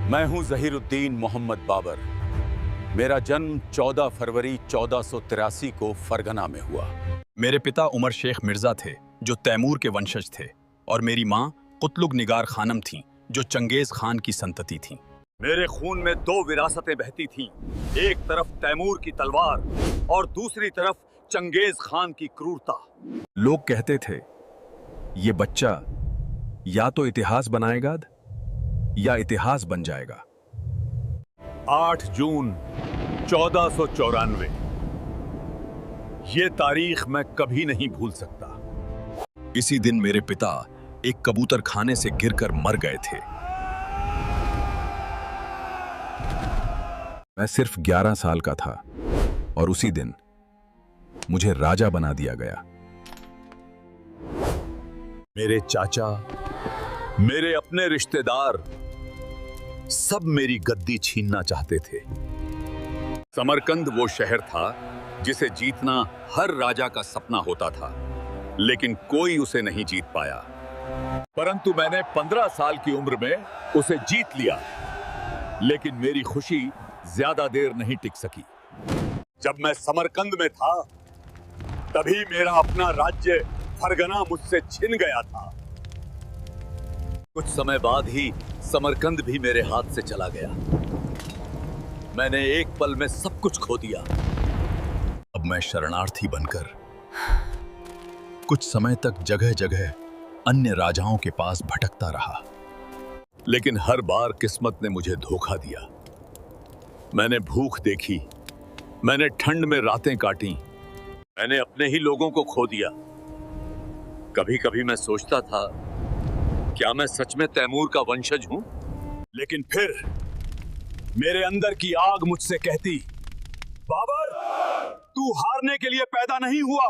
मैं हूं ज़हीरुद्दीन मोहम्मद बाबर। मेरा जन्म 14 फरवरी 1483 को फरगना में हुआ। मेरे पिता उमर शेख मिर्जा थे जो तैमूर के वंशज थे और मेरी माँ कुतलुग निगार खानम थीं जो चंगेज खान की संतति थीं। मेरे खून में दो विरासतें बहती थीं, एक तरफ तैमूर की तलवार और दूसरी तरफ चंगेज खान की क्रूरता। लोग कहते थे ये बच्चा या तो इतिहास बनाएगा या इतिहास बन जाएगा। 8 जून 1494, ये तारीख मैं कभी नहीं भूल सकता। इसी दिन मेरे पिता एक कबूतर खाने से गिरकर मर गए थे। मैं सिर्फ 11 साल का था और उसी दिन मुझे राजा बना दिया गया। मेरे चाचा, मेरे अपने रिश्तेदार सब मेरी गद्दी छीनना चाहते थे। समरकंद वो शहर था जिसे जीतना हर राजा का सपना होता था, लेकिन कोई उसे नहीं जीत पाया। परंतु मैंने 15 साल की उम्र में उसे जीत लिया। लेकिन मेरी खुशी ज्यादा देर नहीं टिक सकी। जब मैं समरकंद में था तभी मेरा अपना राज्य फरगना मुझसे छिन गया था। कुछ समय बाद ही समरकंद भी मेरे हाथ से चला गया। मैंने एक पल में सब कुछ खो दिया। अब मैं शरणार्थी बनकर कुछ समय तक जगह जगह अन्य राजाओं के पास भटकता रहा, लेकिन हर बार किस्मत ने मुझे धोखा दिया। मैंने भूख देखी, मैंने ठंड में रातें काटी, मैंने अपने ही लोगों को खो दिया। कभी कभी मैं सोचता था क्या मैं सच में तैमूर का वंशज हूं? लेकिन फिर मेरे अंदर की आग मुझसे कहती, बाबर, तू हारने के लिए पैदा नहीं हुआ।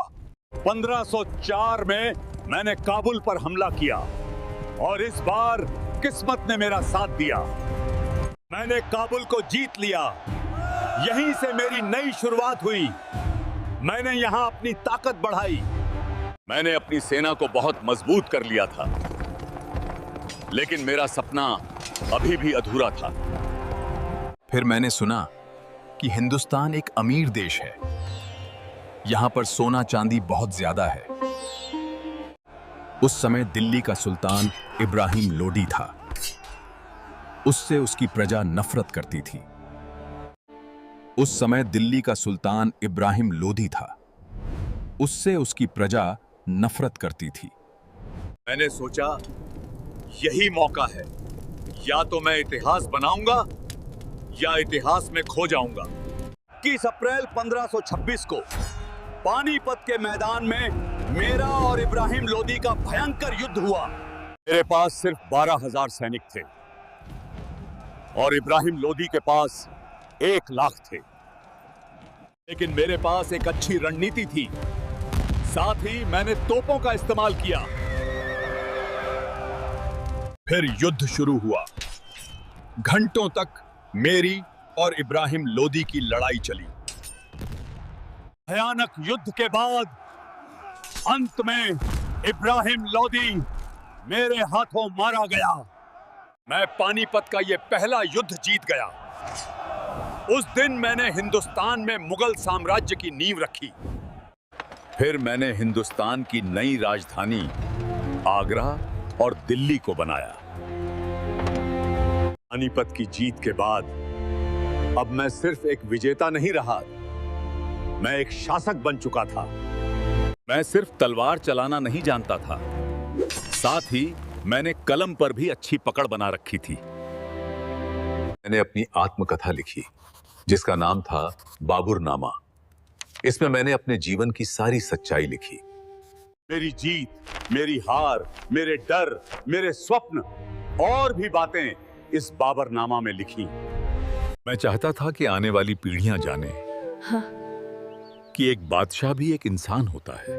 1504 में मैंने काबुल पर हमला किया और इस बार किस्मत ने मेरा साथ दिया। मैंने काबुल को जीत लिया। यहीं से मेरी नई शुरुआत हुई। मैंने यहां अपनी ताकत बढ़ाई। मैंने अपनी सेना को बहुत मजबूत कर लिया था, लेकिन मेरा सपना अभी भी अधूरा था। फिर मैंने सुना कि हिंदुस्तान एक अमीर देश है। यहां पर सोना चांदी बहुत ज्यादा है। उस समय दिल्ली का सुल्तान इब्राहिम लोदी था। उससे उसकी प्रजा नफरत करती थी। उस समय दिल्ली का सुल्तान इब्राहिम लोदी था। उससे उसकी प्रजा नफरत करती थी। मैंने सोचा यही मौका है, या तो मैं इतिहास बनाऊंगा या इतिहास में खो जाऊंगा। 21 अप्रैल 1526 को पानीपत के मैदान में मेरा और इब्राहिम लोदी का भयंकर युद्ध हुआ। मेरे पास सिर्फ 12,000 सैनिक थे और इब्राहिम लोदी के पास 1 लाख थे। लेकिन मेरे पास एक अच्छी रणनीति थी। साथ ही मैंने तोपों का इस्तेमाल किया। फिर युद्ध शुरू हुआ। घंटों तक मेरी और इब्राहिम लोदी की लड़ाई चली। भयानक युद्ध के बाद अंत में इब्राहिम लोदी मेरे हाथों मारा गया। मैं पानीपत का यह पहला युद्ध जीत गया। उस दिन मैंने हिंदुस्तान में मुगल साम्राज्य की नींव रखी। फिर मैंने हिंदुस्तान की नई राजधानी आगरा और दिल्ली को बनाया। पानीपत की जीत के बाद अब मैं सिर्फ एक विजेता नहीं रहा, मैं एक शासक बन चुका था। मैं सिर्फ तलवार चलाना नहीं जानता था, साथ ही मैंने कलम पर भी अच्छी पकड़ बना रखी थी। मैंने अपनी आत्मकथा लिखी जिसका नाम था बाबुरनामा। इसमें मैंने अपने जीवन की सारी सच्चाई लिखी। मेरी जीत, मेरी हार, मेरे डर, मेरे स्वप्न और भी बातें इस बाबरनामा में लिखी। मैं चाहता था कि आने वाली पीढ़ियां जाने कि एक बादशाह भी एक इंसान होता है।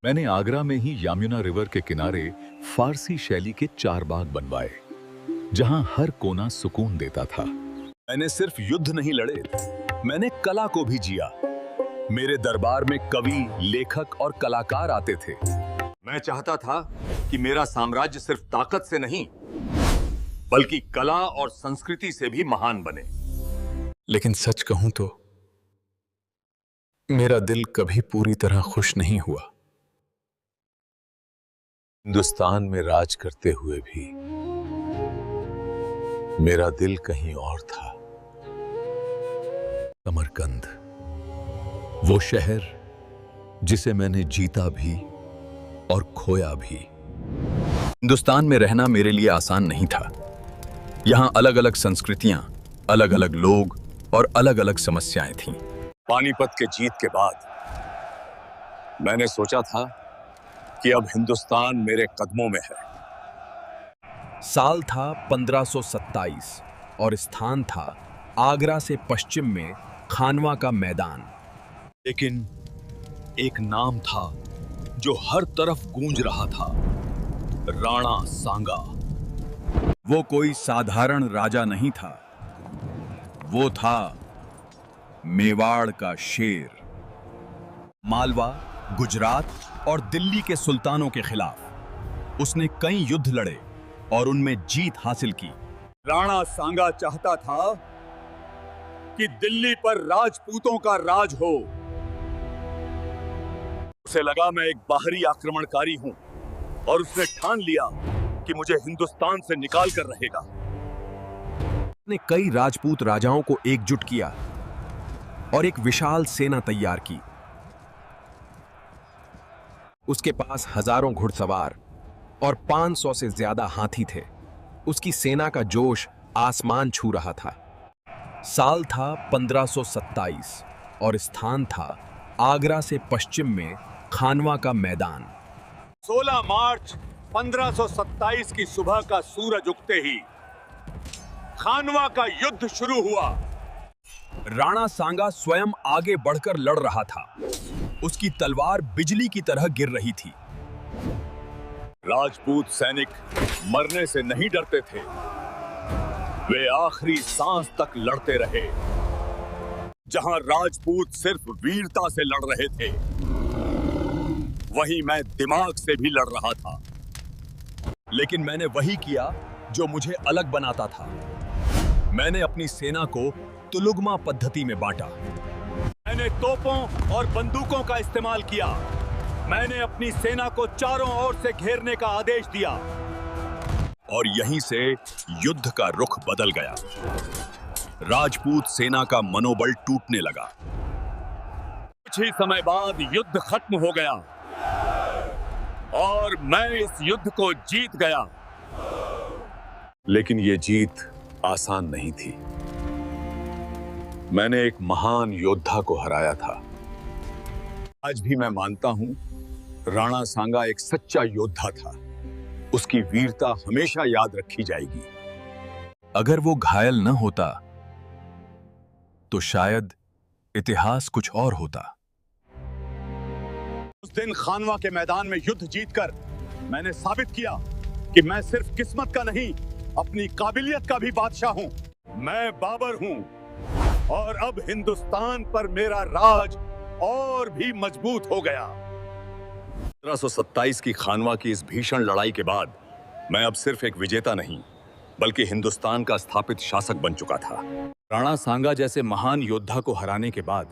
मैंने आगरा में ही यमुना रिवर के किनारे फारसी शैली के 4 बाग बनवाए, जहां हर कोना सुकून देता था। मैंने सिर्फ युद्ध नहीं लड़े, मैंने कला को भी जिया। मेरे दरबार में कवि, लेखक और कलाकार आते थे। मैं चाहता था कि मेरा साम्राज्य सिर्फ ताकत से नहीं बल्कि कला और संस्कृति से भी महान बने। लेकिन सच कहूं तो मेरा दिल कभी पूरी तरह खुश नहीं हुआ। हिंदुस्तान में राज करते हुए भी मेरा दिल कहीं और था। समरकंद, वो शहर जिसे मैंने जीता भी और खोया भी। हिंदुस्तान में रहना मेरे लिए आसान नहीं था। यहां अलग अलग संस्कृतियां, अलग अलग लोग और अलग अलग समस्याएं थीं। पानीपत के जीत के बाद मैंने सोचा था कि अब हिंदुस्तान मेरे कदमों में है। साल था 1527 और स्थान था आगरा से पश्चिम में खानवा का मैदान। लेकिन एक नाम था जो हर तरफ गूंज रहा था, राणा सांगा। वो कोई साधारण राजा नहीं था, वो था मेवाड़ का शेर। मालवा, गुजरात और दिल्ली के सुल्तानों के खिलाफ उसने कई युद्ध लड़े और उनमें जीत हासिल की। राणा सांगा चाहता था कि दिल्ली पर राजपूतों का राज हो। उसे लगा मैं एक बाहरी आक्रमणकारी हूं और उसने ठान लिया कि मुझे हिंदुस्तान से निकाल कर रहेगा। उसने कई राजपूत राजाओं को एकजुट किया और एक विशाल सेना तैयार की। उसके पास हजारों घुड़सवार और 500 से ज्यादा हाथी थे। उसकी सेना का जोश आसमान छू रहा था। साल था 1527 और स्थान था आगरा से पश्चिम में खानवा का मैदान। 16 मार्च 1527 की सुबह का सूरज उगते ही खानवा का युद्ध शुरू हुआ। राणा सांगा स्वयं आगे बढ़कर लड़ रहा था। उसकी तलवार बिजली की तरह गिर रही थी। राजपूत सैनिक मरने से नहीं डरते थे, वे आखिरी सांस तक लड़ते रहे। जहां राजपूत सिर्फ वीरता से लड़ रहे थे, वहीं मैं दिमाग से भी लड़ रहा था। लेकिन मैंने वही किया जो मुझे अलग बनाता था। मैंने अपनी सेना को तुलुगमा पद्धति में बांटा। मैंने तोपों और बंदूकों का इस्तेमाल किया। मैंने अपनी सेना को चारों ओर से घेरने का आदेश दिया और यहीं से युद्ध का रुख बदल गया। राजपूत सेना का मनोबल टूटने लगा। कुछ ही समय बाद युद्ध खत्म हो गया और मैं इस युद्ध को जीत गया। लेकिन यह जीत आसान नहीं थी। मैंने एक महान योद्धा को हराया था। आज भी मैं मानता हूं, राणा सांगा एक सच्चा योद्धा था। उसकी वीरता हमेशा याद रखी जाएगी। अगर वो घायल न होता तो शायद इतिहास कुछ और होता। उस दिन खानवा के मैदान में युद्ध जीतकर मैंने साबित किया कि मैं सिर्फ किस्मत का नहीं, अपनी काबिलियत का भी बादशाह हूं। मैं बाबर हूं और अब हिंदुस्तान पर मेरा राज और भी मजबूत हो गया। 1527 की खानवा की इस भीषण लड़ाई के बाद मैं अब सिर्फ एक विजेता नहीं, बल्कि हिंदुस्तान का स्थापित शासक बन चुका था। राणा सांगा जैसे महान योद्धा को हराने के बाद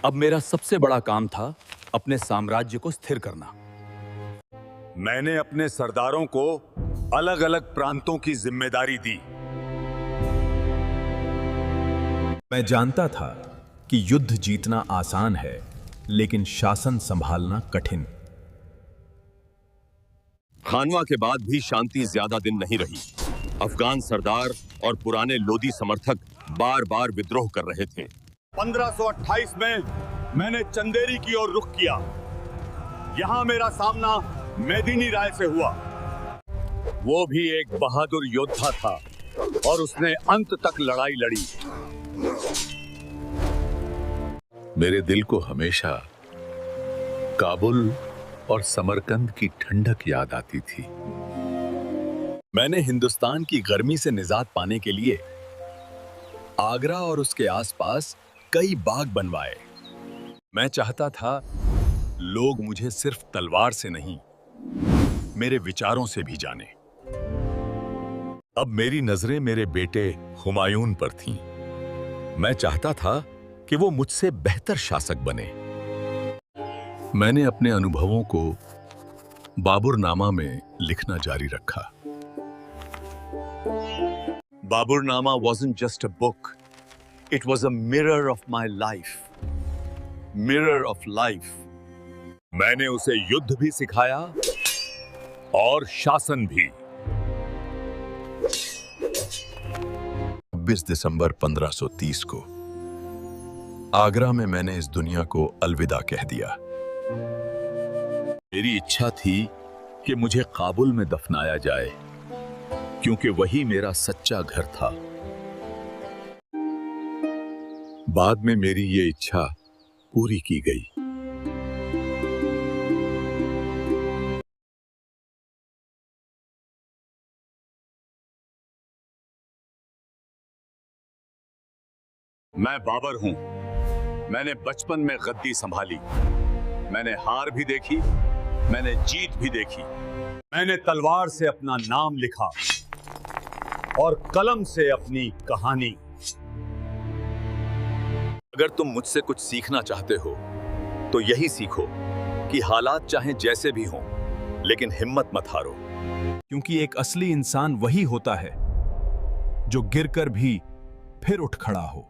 अब मेरा सबसे बड़ा काम था अपने साम्राज्य को स्थिर करना। मैंने अपने सरदारों को अलग अलग प्रांतों की जिम्मेदारी दी। मैं जानता था कि युद्ध जीतना आसान है, लेकिन शासन संभालना कठिन। खानवा के बाद भी शांति ज्यादा दिन नहीं रही। अफगान सरदार और पुराने लोदी समर्थक बार बार विद्रोह कर रहे थे। 1528 में मैंने चंदेरी की ओर रुख किया। यहां मेरा सामना मेदिनी राय से हुआ। वो भी एक बहादुर योद्धा था और उसने अंत तक लड़ाई लड़ी। मेरे दिल को हमेशा काबुल और समरकंद की ठंडक याद आती थी। मैंने हिंदुस्तान की गर्मी से निजात पाने के लिए आगरा और उसके आसपास कई बाग बनवाए। मैं चाहता था लोग मुझे सिर्फ तलवार से नहीं, मेरे विचारों से भी जाने। अब मेरी नजरें मेरे बेटे हुमायूं पर थीं। मैं चाहता था कि वो मुझसे बेहतर शासक बने। मैंने अपने अनुभवों को बाबरनामा में लिखना जारी रखा। Baburnama wasn't just a book, it was a mirror of my life. Mirror of life. मैंने उसे युद्ध भी सिखाया और शासन भी। 26 दिसंबर 1530 को आगरा में मैंने इस दुनिया को अलविदा कह दिया। मेरी इच्छा थी कि मुझे काबुल में दफनाया जाए, क्योंकि वही मेरा सच्चा घर था। बाद में मेरी ये इच्छा पूरी की गई। मैं बाबर हूं। मैंने बचपन में गद्दी संभाली। मैंने हार भी देखी, मैंने जीत भी देखी। मैंने तलवार से अपना नाम लिखा और कलम से अपनी कहानी। अगर तुम मुझसे कुछ सीखना चाहते हो तो यही सीखो कि हालात चाहे जैसे भी हों, लेकिन हिम्मत मत हारो। क्योंकि एक असली इंसान वही होता है जो गिरकर भी फिर उठ खड़ा हो।